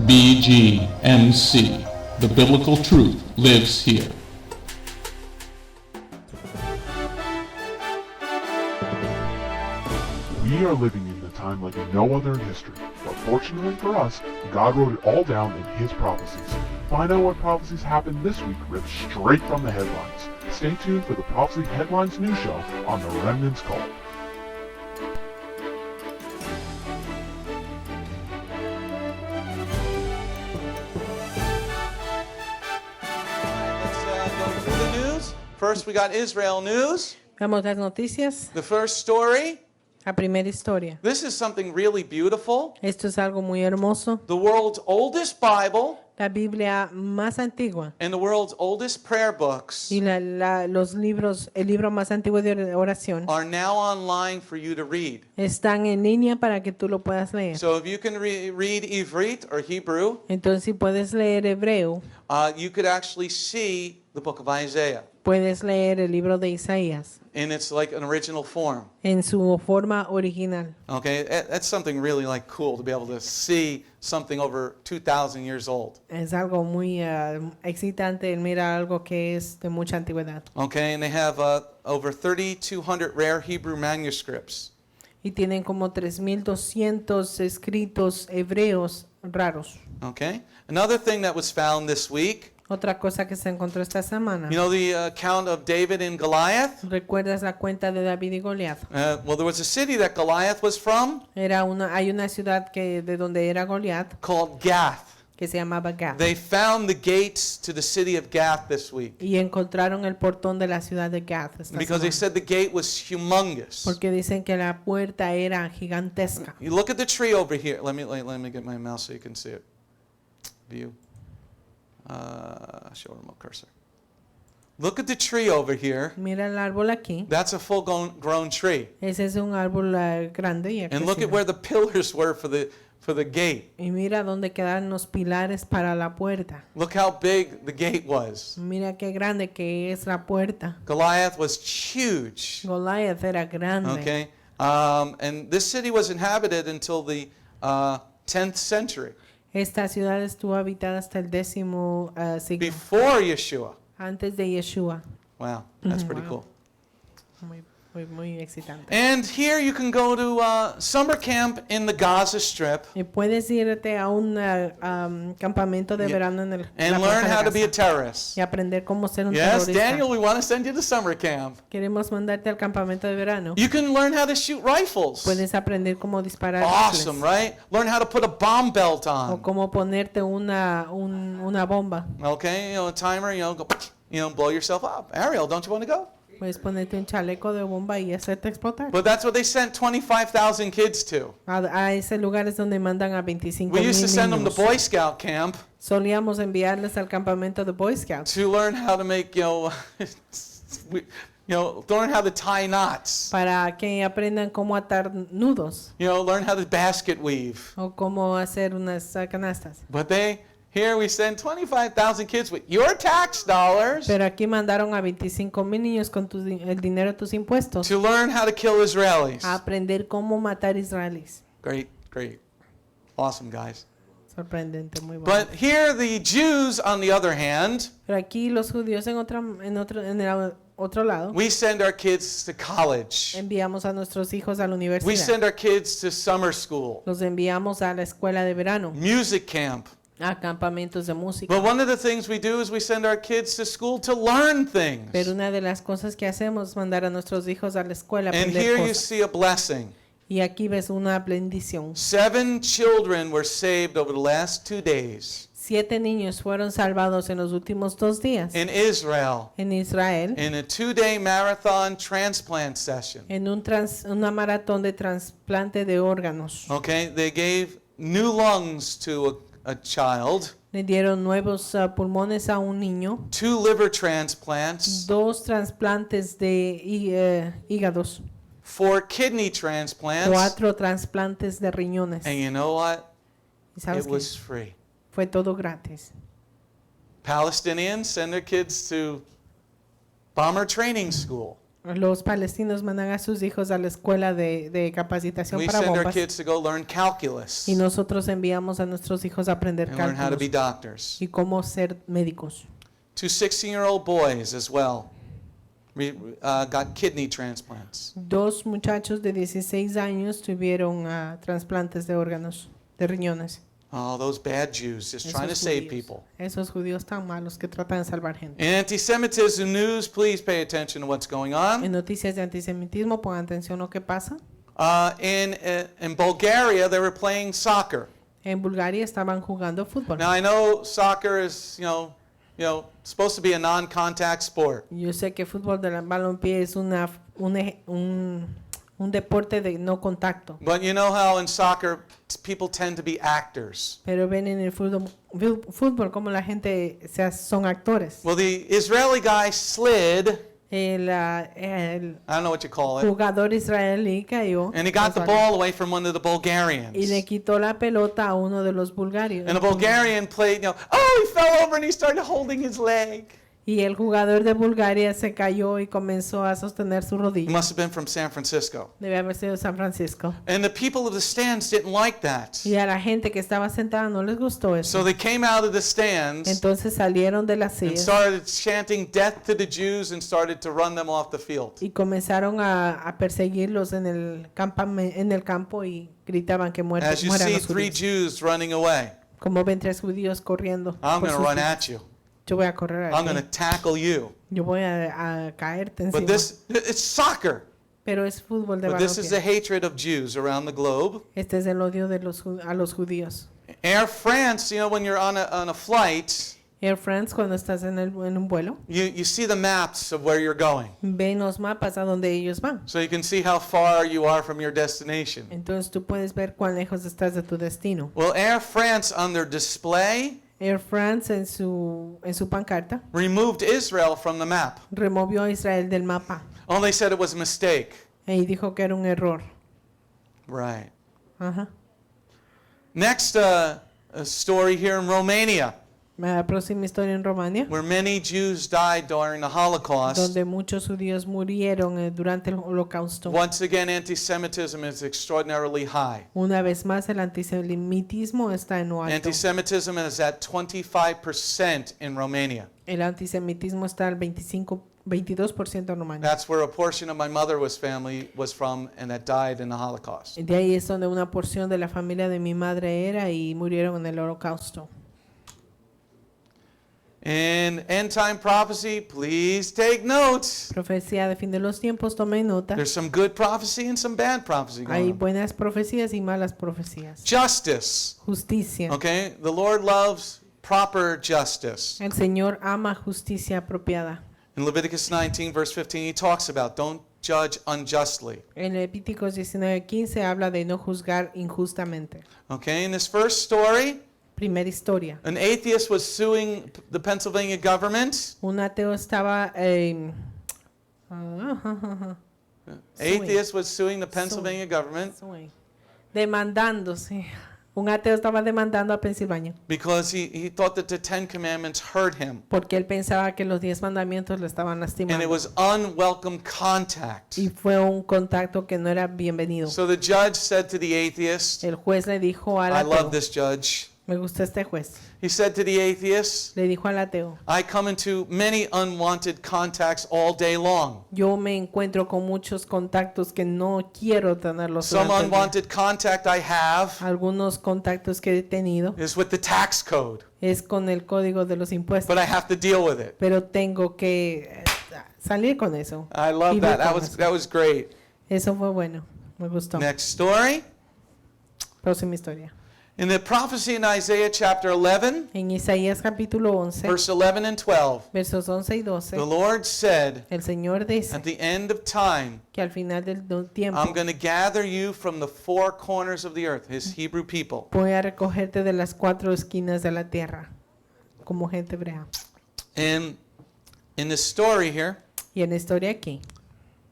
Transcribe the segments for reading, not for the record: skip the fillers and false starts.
BGMC. The biblical truth lives here. We are living in a time like no other in history, but fortunately for us, God wrote it all down in His prophecies. Find out what prophecies happened this week ripped straight from the headlines. Stay tuned for the Prophecy Headlines news show on the Remnant's Call. Let's go through the news. First, we got Israel news. Vamos las noticias. The first story. La primera historia. This is something really beautiful. Esto es algo muy hermoso. The world's oldest Bible La Biblia más antigua and the world's oldest prayer books y los libros, el libro más antiguo de oración are now online for you to read. están en línea para que tú lo puedas leer. So if you can read Ivrit or Hebrew, Entonces, si puedes leer hebreo, you could actually see the book of Isaiah puedes leer el libro de Isaías in its like an original form. en su forma original. Okay, that's something really like cool to be able to see something over 2,000 years old. Es algo muy excitante el mirar algo que es de mucha antigüedad. Okay, and they have over 3,200 rare Hebrew manuscripts. Y tienen como 3,200 escritos hebreos raros. Okay, another thing that was found this week. Otra cosa que se encontró esta semana. You know the account of David and Goliath? ¿Recuerdas la cuenta de David y Goliat? Well, there was a city that Goliath was from Hay una ciudad de donde era Goliat called Gath. que se llamaba Gath. They found the gates to the city of Gath this week Y encontraron el portón de la ciudad de Gath esta because they semana. said the gate was humongous. Porque dicen que la puerta era gigantesca. You look at the tree over here. Let me get my mouse so you can see it. View. Show remote cursor. Look at the tree over here. Mira el árbol aquí. That's a full-grown tree. Ese es un árbol grande y And look at crecido. where the pillars were for the gate. Y mira dónde quedaron los pilares para la puerta. Look how big the gate was. Mira qué grande que es la puerta. Goliath was huge. Goliath era grande. Okay, and this city was inhabited until the 10th century, Esta ciudad estuvo habitada hasta el 10º siglo before Yeshua. antes de Yeshua. Wow, that's pretty Wow. cool. Muy excitante. And here you can go to summer camp in the Gaza Strip Y puedes irte a un campamento de verano en la and franja learn de how to be a Gaza terrorist. y aprender cómo ser un Yes, terrorista. Daniel, we want to send you to summer camp. Queremos mandarte al campamento de verano. You can learn how to shoot rifles. Puedes aprender cómo disparar Awesome, rifles right? Learn how to put a bomb belt o on. cómo ponerte una bomba. Okay, a timer, go, blow yourself up. Ariel, don't you want to go? Puedes ponerte un chaleco de bomba y hacerte explotar. But that's what they sent 25,000 kids to. A ese lugar es donde mandan a 25,000 We used to send them to niños. Boy Scout camp Solíamos enviarles al campamento de Boy Scouts to learn how to make, learn how to tie knots. para que aprendan cómo atar nudos Learn how to basket weave. o cómo hacer unas canastas. But here we send 25,000 kids with your tax dollars Pero aquí mandaron a 25,000 niños con el dinero de tus impuestos to learn how to kill Israelis. a aprender cómo matar israelíes. Great. Awesome, guys. Sorprendente, muy bueno. But here the Jews, on the other hand, Pero aquí los judíos en el otro lado we send our kids to college. enviamos a nuestros hijos a la We universidad. send our kids to summer school, Los enviamos a la escuela de verano, music camp. a campamentos de música. But one of the things we do is we send our kids to school to learn things. Pero una de las cosas que hacemos es mandar a nuestros hijos a la escuela a And aprender here you cosas. see a blessing. Y aquí ves una bendición. 7 children were saved over the last 2 days 7 niños fueron salvados en los últimos 2 días in Israel en Israel in a 2-day marathon transplant session. en una maratón de trasplante de órganos. Okay, they gave new lungs to a child, Le dieron nuevos pulmones a un niño, 2 liver transplants, 2 trasplantes de hígados, 4 kidney transplants, 4 trasplantes de riñones. and you know what? ¿Y sabes It qué? was free. Fue todo gratis. Palestinians send their kids to bomber training school. los palestinos mandan a sus hijos a la escuela de capacitación We para send our bombas kids to go learn calculus y nosotros enviamos a nuestros hijos a aprender and learn how to be cálculos doctors. y cómo ser médicos. 2 16-year-old boys as well got kidney transplants. 2 muchachos de 16 años tuvieron trasplantes de órganos, de riñones. Oh, those bad Jews just trying to save people. Esos judíos tan malos que tratan de salvar gente. In anti-Semitism news, please pay attention to what's going En on. noticias de antisemitismo, pongan atención a lo que pasa. In Bulgaria, they were playing soccer. En Bulgaria estaban jugando fútbol. Now I know soccer is, supposed to be a non-contact sport. Yo sé que fútbol de balompié es un deporte de no contacto. But you know how in soccer people tend to be actors. Pero ven en el fútbol como la gente son actores. Well, the Israeli guy slid, El I don't know what you call it, jugador israelí cayó and he got the ball away from one of the Bulgarians. y le quitó la pelota a uno de los bulgarios. And the Bulgarian played, he fell over and he started holding his leg. Y el jugador de Bulgaria se cayó y comenzó a sostener su He rodilla. must have been from San Francisco. Debe haber sido San Francisco. And the people of the stands didn't like that. Y a la gente que estaba sentada no les gustó eso. So they came out of the stands Entonces salieron de las and sillas started chanting death to the Jews and started to run them off the field. y comenzaron a perseguirlos en el campo y gritaban que mueran As you see los 3 judíos. Jews running away, Como ven 3 judíos corriendo. I'm por going to sus run vidas. at you. Yo voy a correr a I'm going to ti. tackle you. Yo voy a caerte But encima. it's soccer. Pero es fútbol de But this is the balompié. hatred of Jews around the globe. Este es el odio de a los judíos. Air France, when you're on a flight, Air France, cuando estás en un vuelo, you see the maps of where you're going. ven los mapas a donde ellos van. So you can see how far you are from your destination. Entonces tú puedes ver cuán lejos estás de tu destino. Well, Air France on their display Air France en su pancarta removed Israel from the map. removió a Israel del mapa Oh, they said it was a mistake. y dijo que era un error. Right. Ajá. Next story here in Romania, La próxima historia en Romania, where many Jews died during the Holocaust. donde muchos judíos murieron durante el holocausto. Once again, anti-Semitism is extraordinarily high. Una vez más, el antisemitismo está en lo alto. Anti-Semitism is at 25% in Romania. El antisemitismo está al 22% en Romania. That's where a portion of my mother's family was from and that died in the Holocaust. De ahí es donde una porción de la familia de mi madre era y murieron en el holocausto. In end time prophecy, please take notes. Profecía de fin de los tiempos, tomen nota. There's some good prophecy and some bad prophecy Hay going on. buenas profecías y malas profecías. Justice. Justicia. Okay? The Lord loves proper justice. El Señor ama justicia apropiada. In Leviticus 19, verse 15, he talks about don't judge unjustly. En Levíticos 19:15 habla de no juzgar injustamente. Okay? In this first story, Primera historia. an atheist was suing the Pennsylvania government. Un ateo estaba Atheist was suing the Pennsylvania government demandándose. Un ateo estaba demandando a Pensilvania because he thought that the 10 Commandments hurt him. porque él pensaba que los 10 mandamientos le estaban And it lastimando. was unwelcome contact. Y fue un contacto que no era bienvenido. So the judge said to the atheist, El juez le dijo al I love ateo, this judge. me gusta este juez, He said to the atheist, le dijo al ateo, I come into many unwanted contacts all day long. yo me encuentro con muchos contactos que no quiero tenerlos. Some durante el día. unwanted contact I have Algunos contactos que he tenido is with the tax code, es con el código de los impuestos, but I have to deal with it. pero tengo que salir con eso. I love Vivir that. con eso. That was great. Eso fue bueno, me gustó. Next story. Próxima historia. In the prophecy in Isaiah chapter 11, En Isaías capítulo 11, verse 11 and 12, versos 11 y 12, the Lord said, el Señor dice at the end of time, que al final del tiempo I'm going to gather you from the four corners of the earth, his Hebrew people. voy a recogerte de las 4 esquinas de la tierra, como gente hebrea. And in this story here, Y en la historia aquí,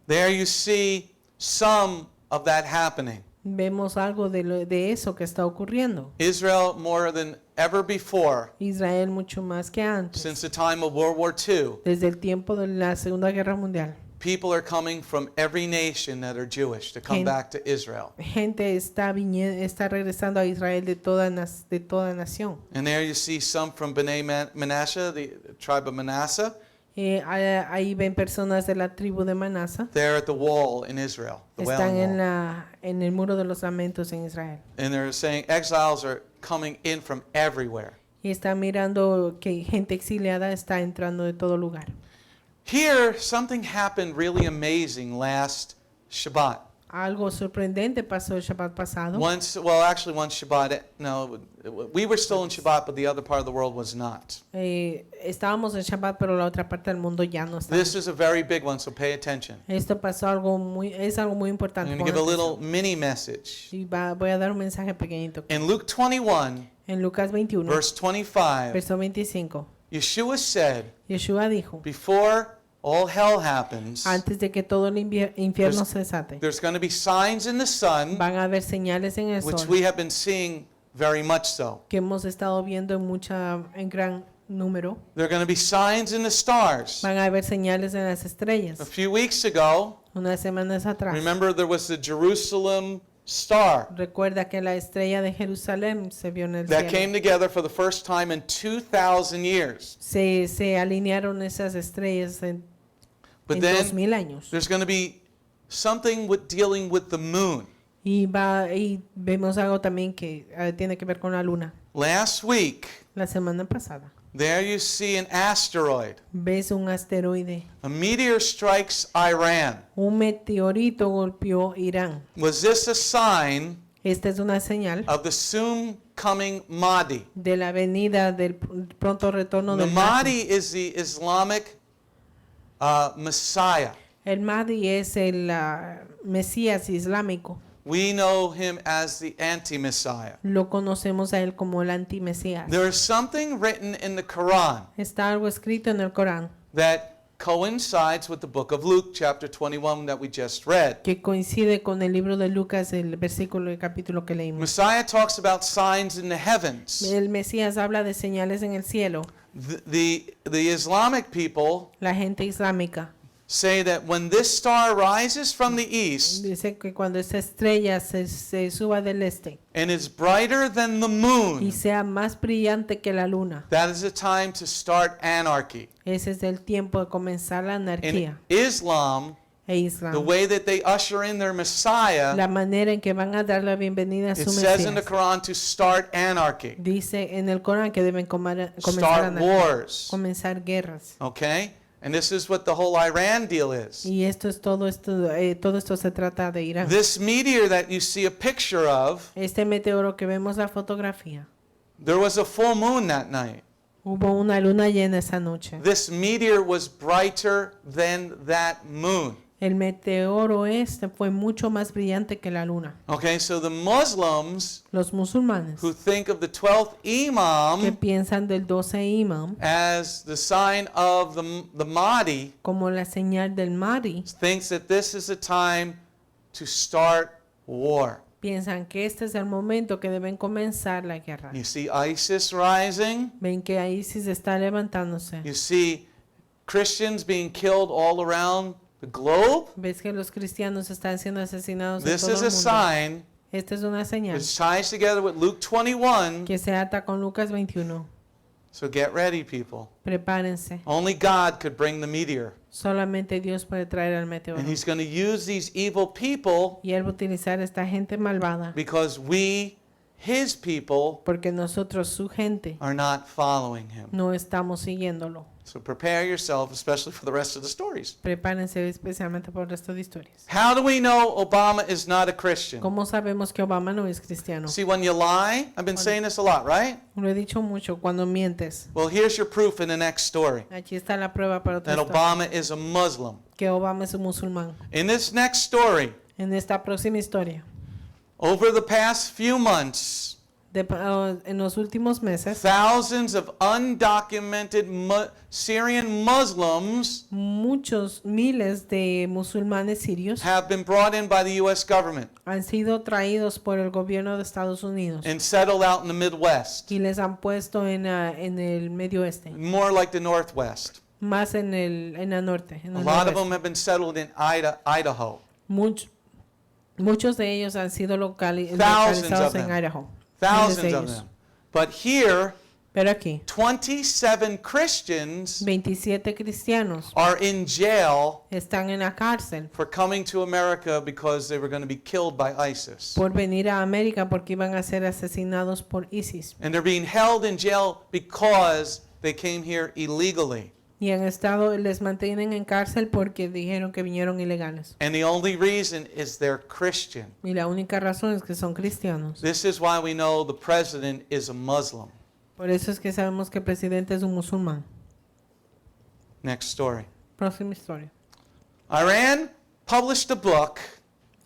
there you see some of that happening. vemos algo de eso que está ocurriendo. Israel, more than ever before, Israel mucho más que antes, since the time of World War II, desde el tiempo de la Segunda Guerra Mundial, People are coming from every nation that are Jewish to come back to Israel. Gente está regresando a Israel de toda nación. And there you see some from Bnei Manasseh, the tribe of Manasseh. Ahí ven personas de la tribu de Manasa. They're at the wall in Israel, the Están Wailing Wall. en el muro de los lamentos en Israel. And they're saying exiles are coming in from everywhere. Y están mirando que gente exiliada está entrando de todo lugar. Here, something happened really amazing last Shabbat. Algo sorprendente pasó el Shabbat pasado. One Shabbat, no, we were still in Shabbat, but the other part of the world was not. Estábamos en Shabbat, pero la otra parte del mundo ya no está. This is a very big one, so pay attention. Esto pasó es algo muy importante. I'm going to give a little mini message. Y voy a dar un mensaje pequeñito. In Luke 21, En Lucas 21, verse 25, verso 25, Yeshua said, Yeshua dijo, before all hell happens, antes de que todo el infierno se desate, there's going to be signs in the sun, van a haber señales en el which sol, we have been seeing very much so. que hemos estado viendo en gran número. There are going to be signs in the stars. Van a haber señales en las A estrellas. few weeks ago, Unas semanas atrás, remember there was the Jerusalem star recuerda que la estrella de Jerusalén se vio en el that cielo. came together for the first time in 2,000 years. Se alinearon esas estrellas en But 2000 años. there's going to be something dealing with the moon. Y vemos algo también que tiene que ver con la luna. Last week, La semana pasada, there you see an asteroid. ves un asteroide. A meteor strikes Iran. Un meteorito golpeó Irán. Was this a sign Esta es una señal of the soon coming Mahdi? de la venida del pronto retorno The del Mahdi. Mahdi is the Islamic Messiah. El Mahdi es el Mesías islámico. We know him as the anti-Messiah. Lo conocemos a él como el antimesías. There is something written in the Quran Está algo escrito en el Corán that coincides with the book of Luke, chapter 21, that we just read. que coincide con el libro de Lucas, el versículo y capítulo que leímos. Messiah talks about signs in the heavens. El Mesías habla de señales en el cielo. The Islamic people La gente islámica say that when this star rises from the east dice que cuando esa estrella se suba del este and is brighter than the y moon, sea más brillante que la luna, that is a time to start anarchy. ese es el tiempo de comenzar la In anarquía. Islam, E the Islam, way that they usher in their Messiah, la manera en que van a dar la bienvenida a it su says in the Mesías, Quran to start anarchy, dice en el Corán que deben comenzar start anarquía, wars. comenzar guerras. Okay? And this is what the whole Iran deal is. Y todo esto se trata de Irán. This meteor that you see a picture of, Este meteoro que vemos la fotografía, there was a full moon that night. hubo una luna llena esa noche. This meteor was brighter than that moon. El meteoro fue mucho más brillante que la luna. Okay, so the Muslims Los musulmanes who think of the 12th que Imam piensan del 12 imam as the sign of the Mahdi como la señal del Mahdi, thinks that this is a time to start war. piensan que este es el momento que deben comenzar la guerra. You see ISIS rising. Ven que ISIS está levantándose. You see Christians being killed all around the globe. Ves que los cristianos están siendo asesinados en This todo is el a mundo. sign Esta es una señal which ties together with Luke 21. que se ata con Lucas 21. So get ready, people. Prepárense. Only God could bring the meteor. Solamente Dios puede traer el meteoro. And he's going to use these evil people Y Él va a utilizar a esta gente malvada because we, his people, porque nosotros, su gente, are not following him. no estamos siguiéndolo. So prepare yourself, especially for the rest of the stories. Prepárense especialmente por el resto de historias. How do we know Obama is not a Christian? ¿Cómo sabemos que Obama no es cristiano? See, when you lie, I've been saying this a lot, right? Lo he dicho mucho, cuando mientes. Well, here's your proof in the next story. Aquí está la prueba para otra That historia, Obama is a Muslim. que Obama es un musulmán. In this next story, En esta próxima historia, over the past few months, en los últimos meses, thousands of undocumented Syrian Muslims muchos miles de musulmanes sirios have been brought in by the U.S. government han sido traídos por el gobierno de Estados Unidos and settled out in the Midwest, y les han puesto en el medio oeste, more like the Northwest. más en el norte. En A el lot of noroeste. them have been settled in Idaho. Muchos de ellos han sido Thousands localizados of en them. Idaho. Miles de Thousands of ellos. them. But here, Pero aquí, 27 Christians 27 cristianos are in jail están en la cárcel for coming to America because they were going to be killed by ISIS. por venir a América porque iban a ser asesinados por ISIS. And they're being held in jail because they came here illegally. Y han estado, les mantienen en cárcel porque dijeron que vinieron ilegales. And the only reason is they're Christian. Y la única razón es que son cristianos. This is why we know the president is a Muslim. Por eso es que sabemos que el presidente es un musulmán. Next story. Próxima historia. Iran published a book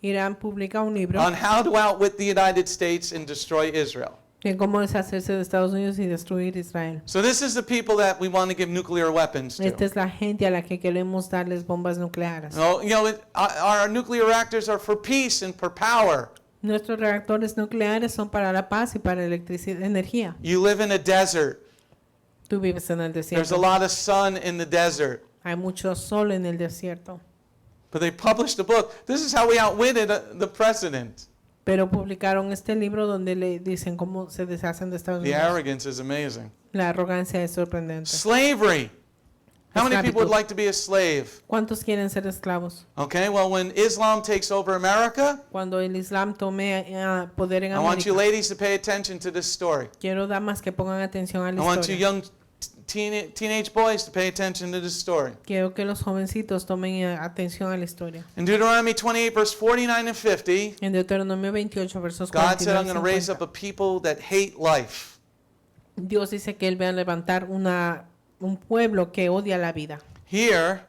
Irán publica un libro on how to outwit the United States and destroy Israel. de cómo deshacerse de Estados Unidos y destruir Israel. So this is the people that we want to give nuclear weapons Esta to. es la gente a la que queremos darles bombas nucleares. Our nuclear reactors are for peace and for power. Nuestros reactores nucleares son para la paz y para electricidad, energía. You live in a desert. Tú vives en el There's a desierto. lot of sun in the desert. Hay mucho sol en el desierto. But they published a book. This is how we outwitted the president. Pero publicaron este libro donde le dicen cómo se deshacen de Estados The Unidos. arrogance is amazing. La arrogancia es sorprendente. Slavery. How many people would Esclavitud. like to be a slave? ¿Cuántos quieren ser esclavos? Okay, well, when Islam takes over America, Cuando el Islam tome poder en I want you América, ladies to pay attention to this story. quiero damas que pongan atención a I la want you historia. young teenage boys to pay attention to this story. Quiero que los jovencitos tomen atención a la historia. In Deuteronomy 28, verse 49 and 50, En Deuteronomio 28, versos God said, 49 I'm going to y raise up 50. a people that hate life. Dios dice que Él va a levantar un pueblo que odia la vida. Here,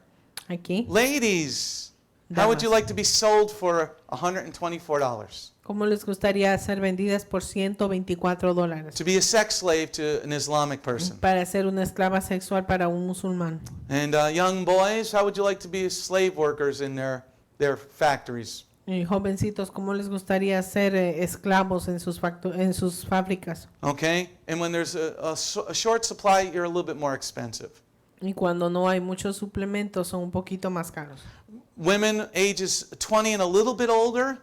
Aquí, ladies, how would you Damas. like to be sold for $124? ¿cómo les gustaría ser vendidas por $124 To be a sex slave to an Islamic person. para ser una esclava sexual para un musulmán? And young boys, how would you like to be slave workers in their factories? Y jovencitos, ¿cómo les gustaría ser esclavos en en sus fábricas? Okay? And when there's a short supply, you're a little bit more expensive. Y cuando no hay muchos suplementos son un poquito más caros. Women ages 20 and a little bit older,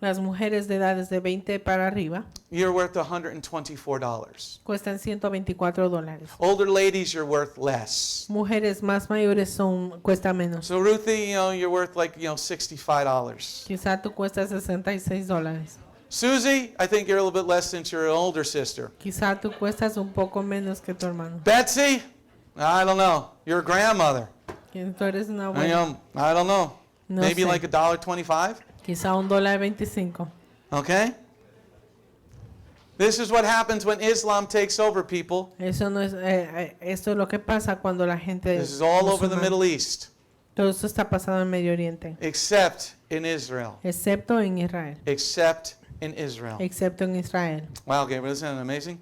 Las mujeres de edades de 20 para arriba you're worth $124. cuestan $124. Older ladies, you're worth less. Mujeres más mayores cuesta menos. So Ruthie, you're worth like, $65. Quizá tú cuestas $66. Susie, I think you're a little bit less since you're an older sister. Quizá tú cuestas un poco menos que tu hermano. Betsy, I don't know. You're a grandmother. Que tú eres una I abuela. don't know. No Maybe sé. like $1.25. Quizá $1.25. Okay? This is what happens when Islam takes over, people. Eso no es, esto es lo que pasa cuando la gente This is all over the musulmana- Middle East, Todo esto está pasando en Medio Oriente, except in Israel. excepto en Israel, Except in Israel. excepto en Israel. Wow, Gabriel, isn't that amazing?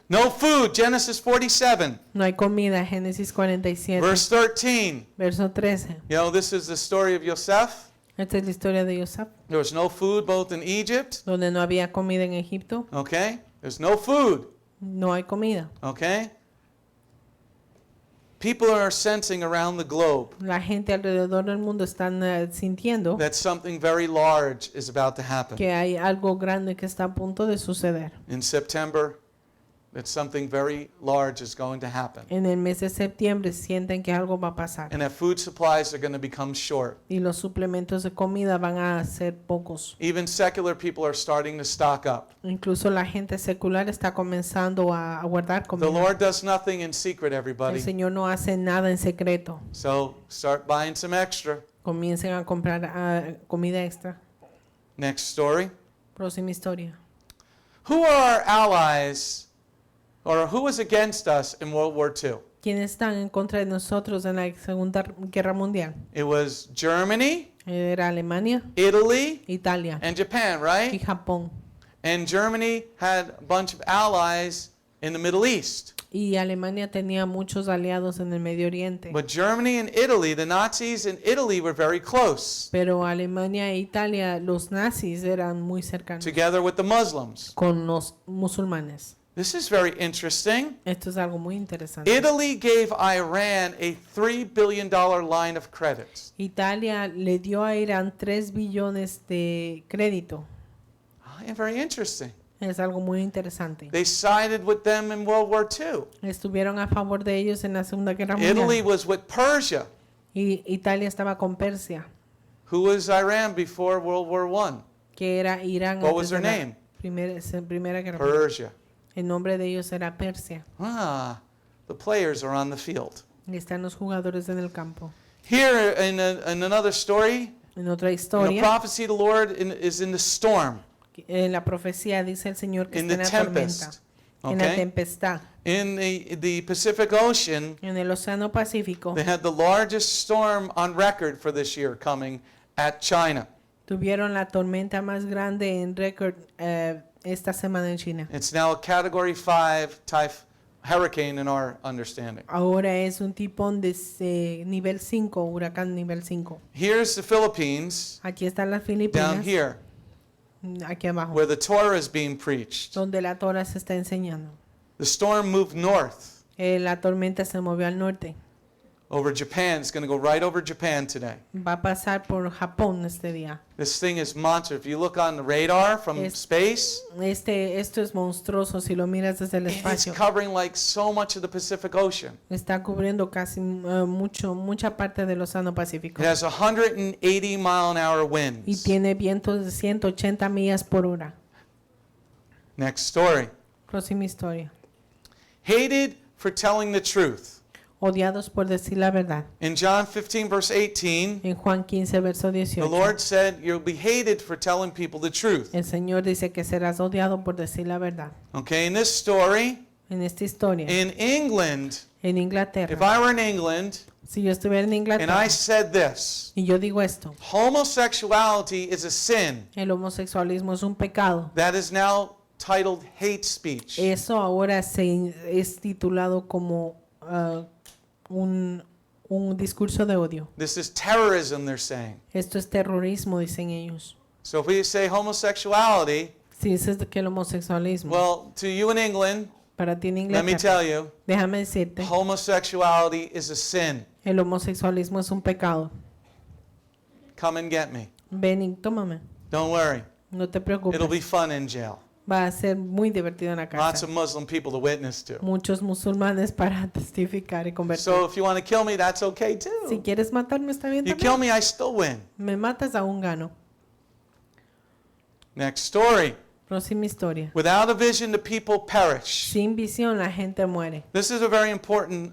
No food, Genesis 47, No hay comida, Génesis 47, verse 13. verso 13. This is the story of Yosef. Esta es la historia de Yosef, There was no food both in Egypt, donde no había comida en Egipto. okay? There's no food, No hay comida. okay? People are sensing around the globe La gente alrededor del mundo están sintiendo that something very large is about to happen. que hay algo grande que está a punto de suceder. In September, that something very large is going to happen. En el mes de septiembre sienten que algo va a pasar And that food supplies are going to become short. y los suplementos de comida van a ser pocos. Even secular people are starting to stock up. Incluso la gente secular está comenzando a guardar The comida. Lord does nothing in secret, El everybody. Señor no hace nada en secreto. So start buying some extra. Comiencen a comprar comida extra. Next story. Próxima historia. Who are our allies, or who was against us in World War II? ¿Quiénes están en contra de nosotros en la Segunda Guerra Mundial? It was Germany, Era Alemania, Italy, Italia and Japan, y right? Japón. And Germany had a bunch of allies in the Middle East. Y Alemania tenía muchos aliados en el Medio Oriente. But Germany and Italy, the Nazis in Italy were very close, Pero Alemania e Italia, los nazis eran muy cercanos together with the Muslims. con los musulmanes. This is very interesting. Esto es algo muy interesante. Italy gave Iran a $3 billion line of credit. Italia le dio a Irán 3 billones de crédito. Very interesting. Es algo muy interesante. They sided with them in World War II. Estuvieron a favor de ellos en la Segunda Guerra Italy Mundial. was with Persia. Y Italia estaba con Persia, Who was Iran before World War I? que era Irán. What antes was their de la name? Primera Guerra Mundial. Persia. El nombre de ellos era Persia. The players are on the field. Y están los jugadores en el campo. Here in another story, En otra in the historia, prophecy, the Lord is in the storm, en la profecía dice el Señor que in está the en la tormenta, tempest. en la Okay? tempestad. In the Pacific Ocean, En el Océano Pacífico they had the largest storm on record for this year coming at China. tuvieron la tormenta más grande en récord esta semana en China. It's now a Category 5 type hurricane in our understanding. Ahora es un tifón de nivel 5, huracán nivel 5. Here's the Philippines, Aquí están las down Filipinas, here, aquí abajo, where the Torah is being preached. donde la Torah se está enseñando. The storm moved north La tormenta se movió al norte. over Japan. It's going to go right over Japan today. Va a pasar por Japón este día. This thing is monster. If you look on the radar from Es- space, Esto es monstruoso si lo miras desde el it is espacio. covering like so much of the Pacific Ocean. Está cubriendo casi mucha parte del Océano Pacífico. It has 180-mile-an-hour Y winds. tiene vientos de 180 millas por hora. Next story. Próxima historia. Hated for telling the truth. Odiados por decir la verdad. In John 15, verse 18, En Juan 15, verso the 18. Lord said, you'll be hated for telling people the truth. El Señor dice que serás odiado por decir la verdad. Okay, in this story, En esta historia, in England, en if Inglaterra, I were in England si yo estuviera en and Inglaterra I said this, y yo digo esto, homosexuality is a sin el homosexualismo es un pecado. that is now titled hate speech. Eso ahora es titulado como un discurso de odio. This is terrorism, they're saying. Esto es terrorismo, dicen ellos. So if we say homosexuality, Si dices que el homosexualismo, well, to you in England, para ti en let me Inglaterra, tell you, déjame decirte, homosexuality is a sin. el homosexualismo es un pecado. Come and get me. Ven y tómame, Don't worry. no te It'll preocupes. be fun in jail. Va a ser muy divertido en la Lots cárcel. of Muslim people to witness to. Muchos musulmanes para testificar y convertir. So if you want to kill me, that's okay Si too. quieres matarme, está bien You también. kill me, I still win. Me matas, aún gano. Next story. Próxima historia. Without a vision, the people perish. Sin visión, la gente muere. This is a very important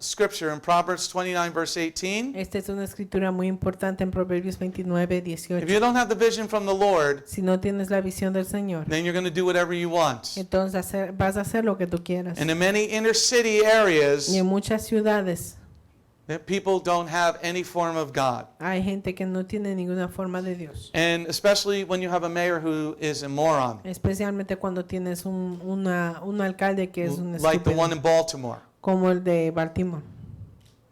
scripture in Proverbs 29, verse 18. Esta es una escritura muy importante en Proverbios 29, If 18. you don't have the vision from the Lord, Si no tienes la visión del Señor, then you're going to do whatever you want. entonces vas a hacer lo que tú quieras. And in many inner city areas, Y en muchas ciudades that people don't have any form of God. hay gente que no tiene ninguna forma de Dios. And especially when you have a mayor who is a moron, Especialmente cuando tienes un alcalde que es un like the one estúpido, in Baltimore. como el de Baltimore.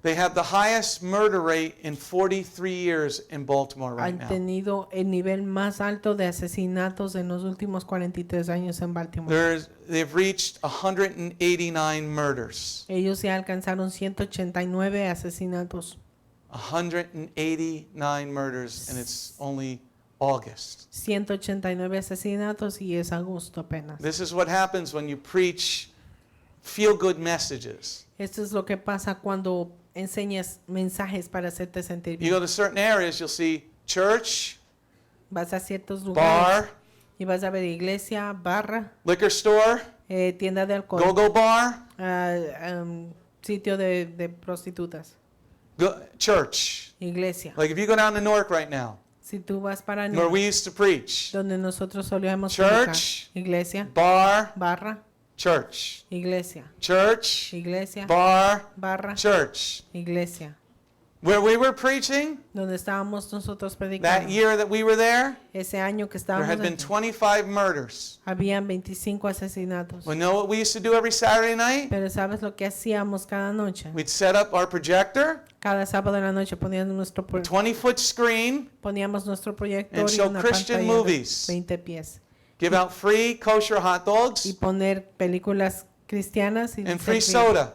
They have the highest murder rate in 43 years in Baltimore right Han now. tenido el nivel más alto de asesinatos en los últimos 43 años en Baltimore. They've reached 189 murders. Ellos ya alcanzaron 189 asesinatos. 189 murders, and it's only August. 189 asesinatos y es agosto apenas. This is what happens when you preach feel-good messages. Esto es lo que pasa cuando enseñas mensajes para hacerte sentir You go bien. to certain areas, you'll see church, Vas a ciertos lugares bar, y vas a ver iglesia, barra, liquor store, tienda de alcohol, go-go bar, sitio de prostitutas, church. iglesia. Like if you go down to Newark right now, Si tú vas para where Newark, we used to preach, donde nosotros solíamos Church, predicar, iglesia, bar, barra, church, iglesia, church, iglesia, bar, barra, church. iglesia. Where we were preaching, Donde estábamos nosotros that predicando, year that we were there, ese año que there estábamos had been aquí, 25 murders. habían 25 asesinatos. We know what we used to do every Saturday night? Pero ¿sabes lo que hacíamos cada noche? We'd set up our projector, Cada sábado en la noche poníamos nuestro, 20-foot screen, proyector and y show una Christian pantalla de movies. 20 pies give out free kosher hot y dogs poner películas cristianas y and free servir, soda.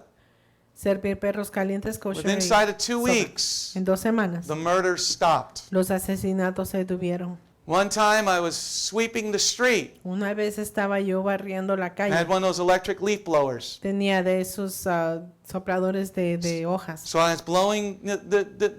servir perros calientes kosher Within y inside of 2 soda. weeks, En 2 semanas, the murders stopped. los asesinatos se detuvieron. One time I was sweeping the street. Una vez estaba yo barriendo la I calle. had one of those electric leaf blowers. Tenía de esos sopladores de hojas. So I was blowing the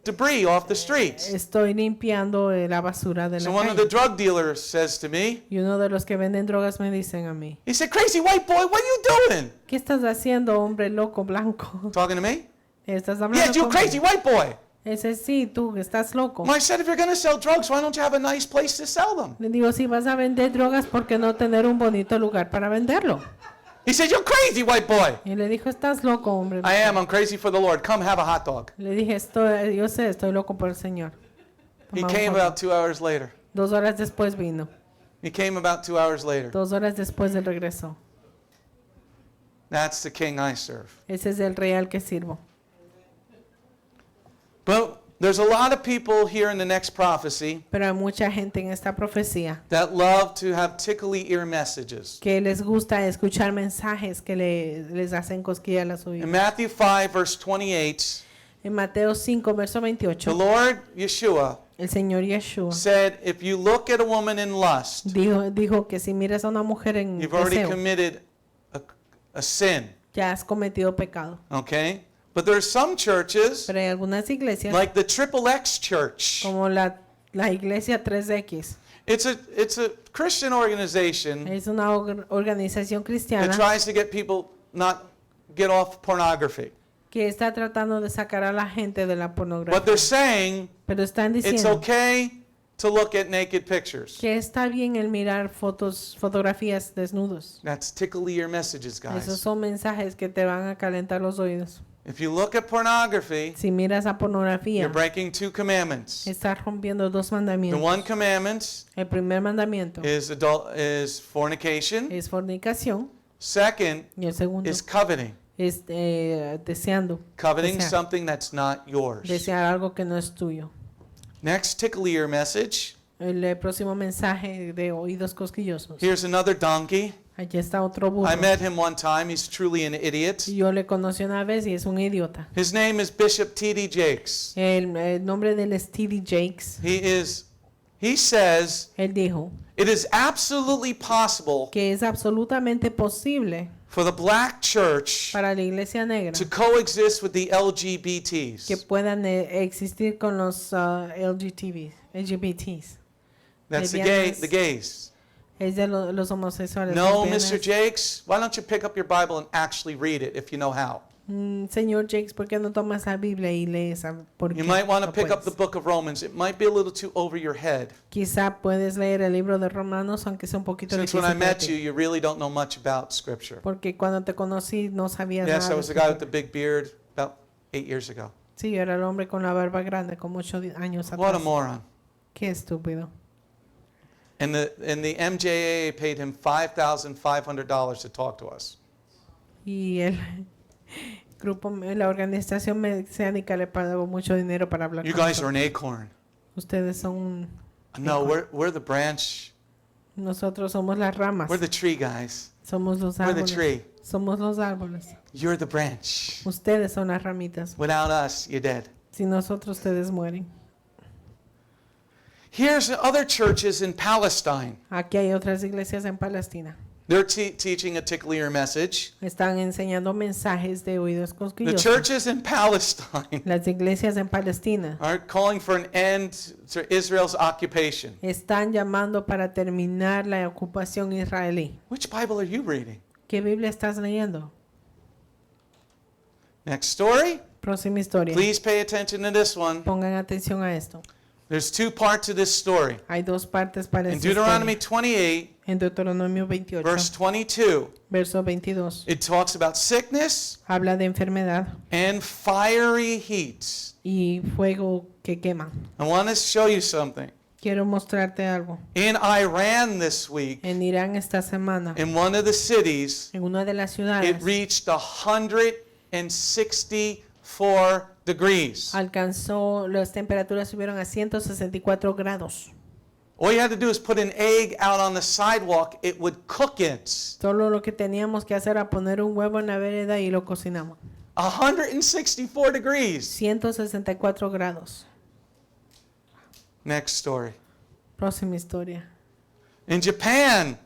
debris off the streets. Estoy limpiando la basura de la So one of the calle. drug dealers says to me, Y uno de los que venden drogas me dicen a mí, he said, crazy white boy, what are you doing? ¿qué estás haciendo, hombre loco blanco? Talking to me? ¿Estás Yeah, hablando you crazy conmigo? white boy. Ese sí, tú, estás loco. Well, I said, if you're going to sell drugs, why don't you have a nice place to sell them? Le digo, si vas a vender drogas, ¿por qué no tener un bonito lugar para venderlo? He said, you're crazy white boy. Y le dijo, estás loco, hombre. I am, I'm crazy for the Lord. Come have a hot dog. Le dije, yo sé, estoy loco por el Señor. He Toma un came hot about dog. 2 hours later. 2 horas después vino. He came about 2 hours later. 2 horas después del regreso. That's the king I serve. Ese es el rey al que sirvo. But there's a lot of people here in the next prophecy Pero hay mucha gente en esta profecía that love to have tickly ear messages. que les gusta escuchar mensajes que les hacen cosquillas a las In oídas. Matthew 5, verse 28, En Mateo 5, verso the 28, Lord Yeshua el Señor Yeshua said, if you look at a woman in lust, dijo que si miras a una mujer en you've already deseo, committed a sin. ya has cometido pecado. Okay? But there's some churches, Pero hay algunas iglesias, like the Triple X Church. como la iglesia 3X, It's a Christian organization es una organización that cristiana tries to get people not get off pornography. que está tratando de sacar a la gente de la But pornografía. they're saying Pero están it's diciendo okay to look at naked pictures. que está bien el mirar fotografías desnudos. That's tickle ear messages, Esos guys. son mensajes que te van a calentar los oídos. If you look at pornography, Si miras a you're pornografía, breaking 2 commandments. estás rompiendo 2 The mandamientos. one commandment El primer mandamiento is fornication. es fornicación Second y el segundo is coveting. es deseando, Coveting Desear. something that's not yours. desear algo que no es tuyo. Next tickle ear message. El próximo mensaje de oídos cosquillosos. Here's another donkey. Aquí está otro burro. I met him one time. He's truly an idiot. Yo le conocí una vez y es un idiota. His name is Bishop T.D. Jakes. El nombre de él es T.D. Jakes. He says, Él dijo it is absolutely possible que es absolutamente posible for the black church para la iglesia negra to coexist with the que LGBTs. puedan existir con los LGBTs. That's the lesbianas. gays. Es de los homosexuales. No, lesbianas. Mr. Jakes, why don't you pick up your Bible and actually read it if you know how? Señor Jakes, ¿por qué no tomas la Biblia y lees? Porque You might want to no pick up the puedes. book of Romans. It might be a little too over your head. Quizá puedes leer el libro de Romanos, aunque sea un poquito Since when difícil I para met ti. you, you really don't know much about Scripture. Porque cuando te conocí no sabías Yes, nada. I de was the guy with the escritura. big beard about 8 years ago. Sí, yo era el hombre con la barba grande, como 8 años What a atrás. moron. Qué estúpido. And the MJA paid him $5,500 to talk to us. Y el grupo, la organización mesiánica le pagó mucho dinero para hablar You con guys are nosotros. an acorn. Ustedes son, No, we're the branch. nosotros somos las ramas. We're the tree guys. Somos los We're the árboles. tree. Somos los árboles. You're the branch. Ustedes son las ramitas. Without us, you're dead. Sin nosotros ustedes mueren. Here's other churches in Palestine. Aquí hay otras iglesias en Palestina. They're teaching a tickle ear message. Están enseñando mensajes de oídos The cosquillosos. churches in Palestine Las iglesias en Palestina are calling for an end to Israel's occupation. están llamando para terminar la ocupación israelí. Which Bible are you reading? ¿Qué Biblia estás leyendo? Next story. Próxima historia. Please pay attention to this one. Pongan atención a esto. There's 2 parts to this story. Hay 2 partes para In esta Deuteronomy historia. 28, En Deuteronomio 28, verse 22, verso 22, it talks about sickness habla de enfermedad and fiery heat. y fuego que quema. I want to show you something. Quiero mostrarte algo. In Iran this week, En Irán esta semana, in one of the cities, en una de las it ciudades, reached 164 degrees, alcanzó, las temperaturas subieron a 164 grados. All you had to do is put an egg out on the sidewalk, it would cook it. Solo lo que teníamos que hacer era poner un huevo en la vereda y lo cocinamos. 164 degrees. 164 grados. Next story. Próxima historia. In Japan,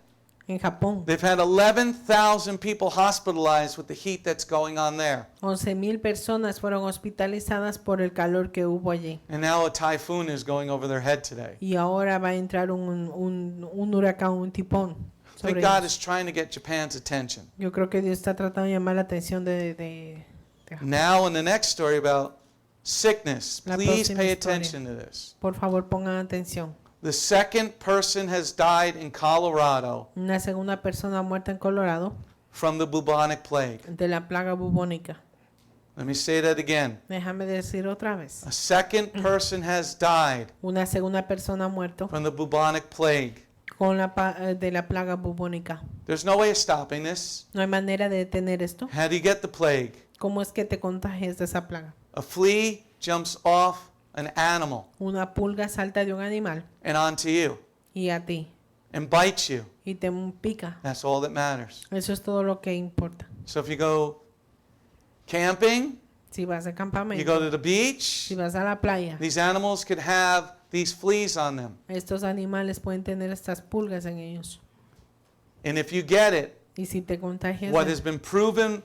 En Japón, they've had 11,000 people hospitalized with the heat that's going on there. 11,000 personas fueron hospitalizadas por el calor que hubo allí. And now a typhoon is going over their head today. Y ahora va a entrar un huracán, un tifón I think sobre God ellos. is trying to get Japan's attention. Yo creo que Dios está tratando de llamar la atención de Japón. Now in the next story about sickness, La please próxima pay historia. attention to this. Por favor, pongan atención. The second person has died in Colorado Una segunda persona muerta en Colorado from the bubonic plague. de la plaga bubónica. Let me say that again. Déjame decir otra vez. A second person has died Una segunda persona muerto from the bubonic plague. con de la plaga bubónica. There's no way of stopping this. No hay manera de detener esto. How do you get the plague? ¿Cómo es que te contagias de esa plaga? A flea jumps off an animal Una pulga salta de un animal and onto you y a ti and bites you. y te pica. That's all that matters. Eso es todo lo que importa. So if you go camping, Si vas de you campamento, go to the beach, si vas a la playa, these animals could have these fleas on them. estos animales pueden tener estas pulgas en ellos. And if you get it, Y si te contagias, what has been proven,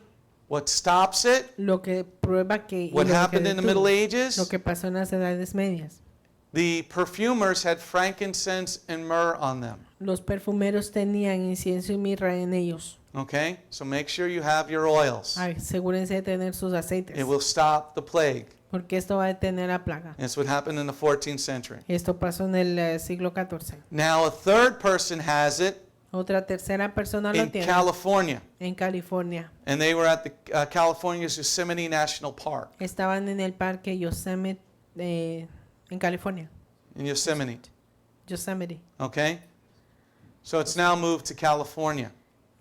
what stops it, lo que prueba que, y what lo que happened in the Middle detuvo, lo Ages, que pasó en las edades medias. the perfumers had frankincense and myrrh on them. Los perfumeros tenían incienso y mirra en ellos. Okay? So make sure you have your oils. Asegúrense de tener sus aceites, It will stop the plague. porque esto va a detener la plaga. That's what happened in the 14th century. Esto pasó en el siglo XIV. Now a third person has it Otra tercera persona lo in tiene California. en California. And they were at the California's Yosemite National Park Estaban en el parque Yosemite en California. in Yosemite. Yosemite. Okay? So it's now moved to California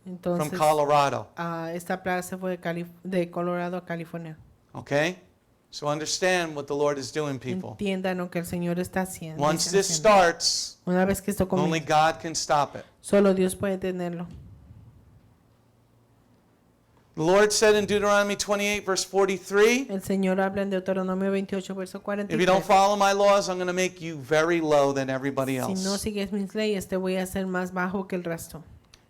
from Entonces, Colorado. esta plaga se fue de Colorado a California. Okay? So understand what the Lord is doing, people. Entiendan lo que el Señor está haciendo. Once this starts, Una vez que esto only comienza, God can stop it. solo Dios puede tenerlo. The Lord said in Deuteronomy 28, verse 43, El Señor habla en Deuteronomio 28, verso if you 43. don't follow my laws, I'm going to make you very low than everybody Si no else. sigues mis leyes, te voy a hacer más bajo que el resto.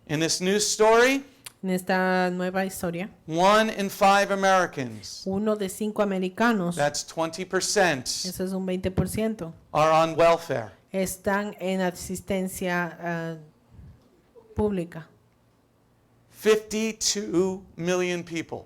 In this new story, En esta nueva historia, 1 in 5 Americans, 1 de 5 americanos, that's 20%, eso es un 20%, are on welfare. están en asistencia pública. 52 million people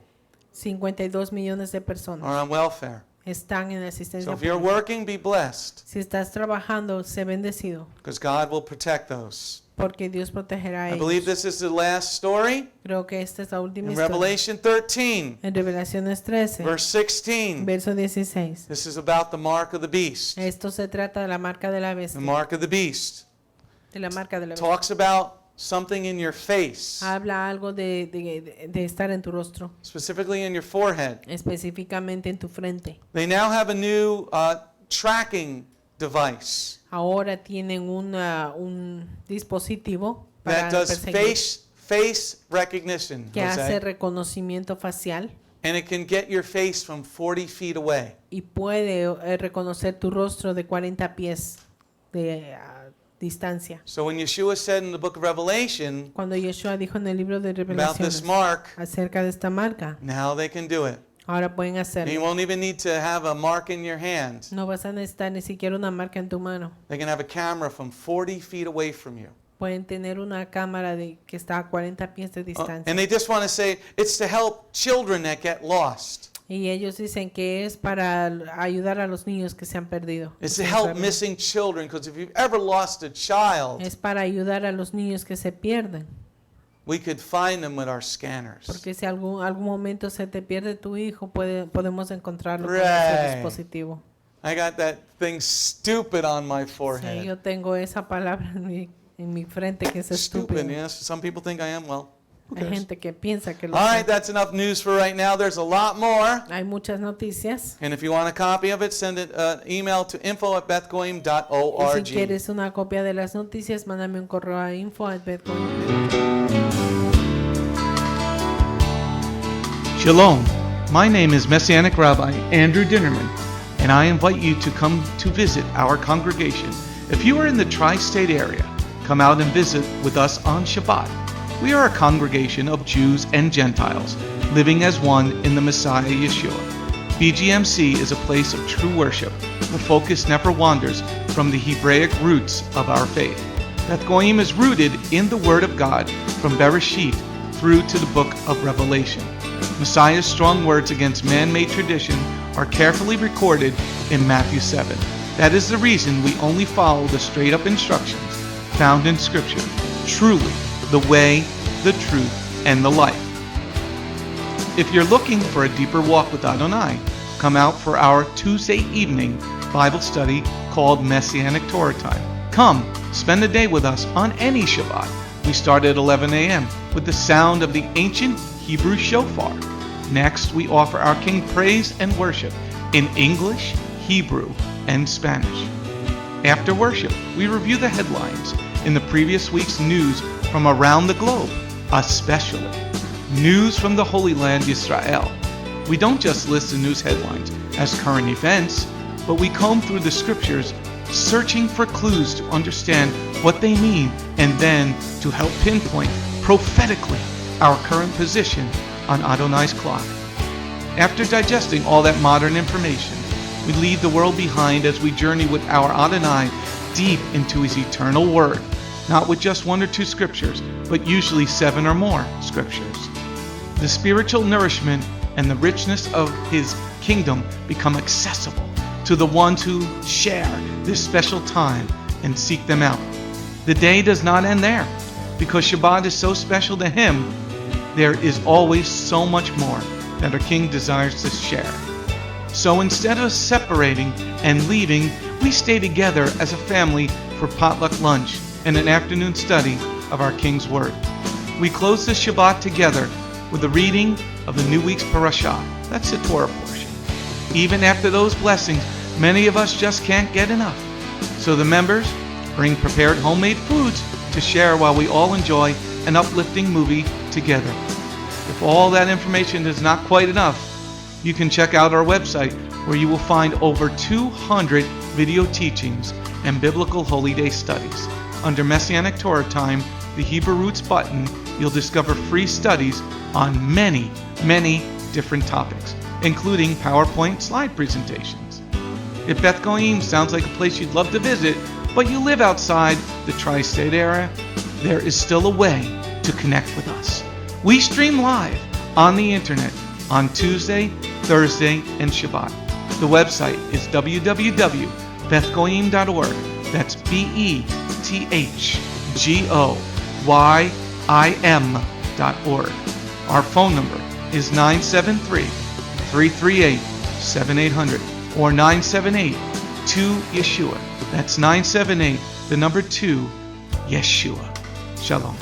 52 millones de personas are on welfare. están en So asistencia if you're pública. working, be blessed, Si estás trabajando, sé bendecido, because God will protect those. porque Dios protegerá a I believe ellos. this is the last story Creo que esta es la última in historia. Revelation 13, En Revelaciones 13, verse 16. verso 16. This is about the mark of the beast. Esto se trata de la marca de la The bestia. mark of the beast De la marca de la bestia. talks about something in your face, Habla algo de estar en tu rostro, specifically in your forehead. específicamente en tu frente. They now have a new tracking device Ahora tienen un dispositivo para that does perseguir, face recognition, que hace Jose, reconocimiento facial and it can get your face from 40 feet away. y puede reconocer tu rostro de 40 pies de distancia. So when Yeshua said in the book of Revelation Cuando Yeshua dijo en el libro de about Revelaciones this mark, acerca de esta marca, now they can do it. ahora pueden And you hacerlo. won't even need to have a mark in your hand. No vas a necesitar ni siquiera una marca en tu mano. They can have a camera from 40 feet away from you. Pueden tener una cámara que está a 40 pies de distancia. And they just want to say it's to help children that get lost. Y ellos dicen que es para ayudar a los niños que se han perdido. It's to help missing children, because if you've ever lost a child, Es para ayudar a los niños que se pierden. we could find them with our scanners. Porque si algún momento se te pierde tu hijo, podemos encontrarlo con Right. ese dispositivo. I got that thing stupid on my Sí, forehead. yo tengo esa palabra en mi frente que es Stupid, estúpido. yes. Some people think I am. Well, Hay gente que piensa que lo All right, sabe. that's enough news for right now. There's a lot more. Hay muchas noticias. And if you want a copy of it, send it email to Y si info@bethgoim.org. quieres una copia de las noticias, mándame un correo a info@bethgoim. Shalom. My name is Messianic Rabbi Andrew Dinnerman, and I invite you to come to visit our congregation. If you are in the tri-state area, come out and visit with us on Shabbat. We are a congregation of Jews and Gentiles, living as one in the Messiah Yeshua. BGMC is a place of true worship. The focus never wanders from the Hebraic roots of our faith. Beth Goyim is rooted in the Word of God from Bereshit through to the book of Revelation. Messiah's strong words against man-made tradition are carefully recorded in Matthew 7. That is the reason we only follow the straight-up instructions found in Scripture. Truly, the way, the truth, and the life. If you're looking for a deeper walk with Adonai, come out for our Tuesday evening Bible study called Messianic Torah Time. Come, spend a day with us on any Shabbat. We start at 11 a.m. with the sound of the ancient Hebrew shofar. Next, we offer our King praise and worship in English, Hebrew, and Spanish. After worship, we review the headlines in the previous week's news from around the globe, especially news from the Holy Land, Israel. We don't just list the news headlines as current events, but we comb through the scriptures, searching for clues to understand what they mean and then to help pinpoint prophetically our current position on Adonai's clock. After digesting all that modern information, we leave the world behind as we journey with our Adonai deep into his eternal word, not with just one or two scriptures, but usually 7 or more scriptures. The spiritual nourishment and the richness of his kingdom become accessible to the ones who share this special time and seek them out. The day does not end there. Because Shabbat is so special to him, there is always so much more that our King desires to share. So instead of separating and leaving, we stay together as a family for potluck lunch and an afternoon study of our King's Word. We close the Shabbat together with the reading of the new week's parashah. That's the Torah portion. Even after those blessings, many of us just can't get enough. So the members bring prepared homemade foods to share while we all enjoy an uplifting movie together. If all that information is not quite enough, you can check out our website where you will find over 200 video teachings and biblical holy day studies. Under Messianic Torah Time, the Hebrew Roots button, you'll discover free studies on many different topics, including PowerPoint slide presentations. If Beth Goyim sounds like a place you'd love to visit, but you live outside the tri-state area, there is still a way to connect with us. We stream live on the internet on Tuesday, Thursday, and Shabbat. The website is www.bethgoyim.org. That's BETHGOYIM.org. Our phone number is 973-338-7800 or 978-2-YESHUA. That's 978, the number 2, Yeshua. Shalom.